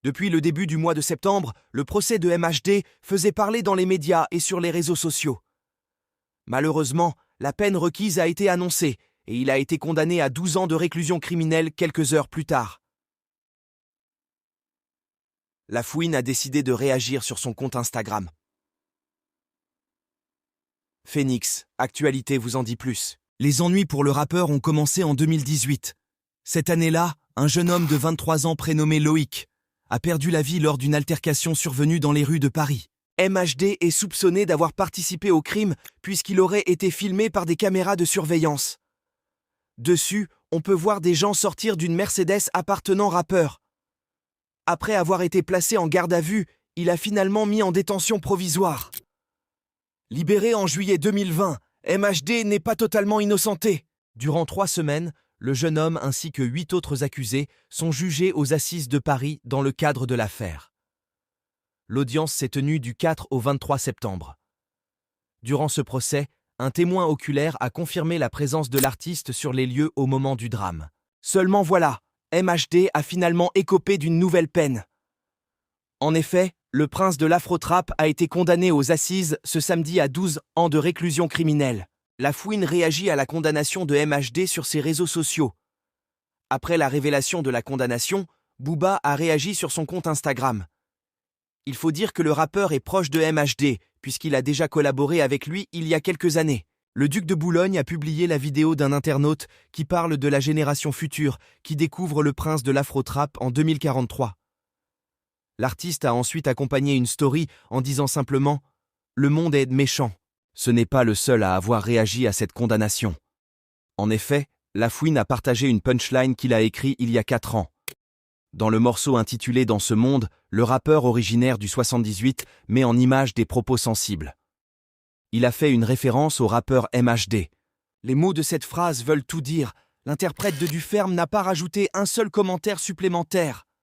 Depuis le début du mois de septembre, le procès de MHD faisait parler dans les médias et sur les réseaux sociaux. Malheureusement, la peine requise a été annoncée et il a été condamné à 12 ans de réclusion criminelle quelques heures plus tard. La Fouine a décidé de réagir sur son compte Instagram. Phoenix, Actualité vous en dit plus. Les ennuis pour le rappeur ont commencé en 2018. Cette année-là, un jeune homme de 23 ans prénommé Loïc a perdu la vie lors d'une altercation survenue dans les rues de Paris. MHD est soupçonné d'avoir participé au crime puisqu'il aurait été filmé par des caméras de surveillance. Dessus, on peut voir des gens sortir d'une Mercedes appartenant au rappeur. Après avoir été placé en garde à vue, il a finalement mis en détention provisoire. Libéré en juillet 2020, MHD n'est pas totalement innocenté. Durant 3 semaines, le jeune homme ainsi que 8 autres accusés sont jugés aux assises de Paris dans le cadre de l'affaire. L'audience s'est tenue du 4 au 23 septembre. Durant ce procès, un témoin oculaire a confirmé la présence de l'artiste sur les lieux au moment du drame. Seulement voilà, MHD a finalement écopé d'une nouvelle peine. En effet, le prince de l'Afro-Trap a été condamné aux assises ce samedi à 12 ans de réclusion criminelle. La Fouine réagit à la condamnation de MHD sur ses réseaux sociaux. Après la révélation de la condamnation, Booba a réagi sur son compte Instagram. Il faut dire que le rappeur est proche de MHD, puisqu'il a déjà collaboré avec lui il y a quelques années. Le duc de Boulogne a publié la vidéo d'un internaute qui parle de la génération future qui découvre le prince de l'Afro-Trap en 2043. L'artiste a ensuite accompagné une story en disant simplement « Le monde est méchant ». Ce n'est pas le seul à avoir réagi à cette condamnation. En effet, La Fouine a partagé une punchline qu'il a écrite il y a 4 ans. Dans le morceau intitulé « Dans ce monde », le rappeur originaire du 78 met en image des propos sensibles. Il a fait une référence au rappeur MHD. Les mots de cette phrase veulent tout dire. L'interprète de Duferme n'a pas rajouté un seul commentaire supplémentaire.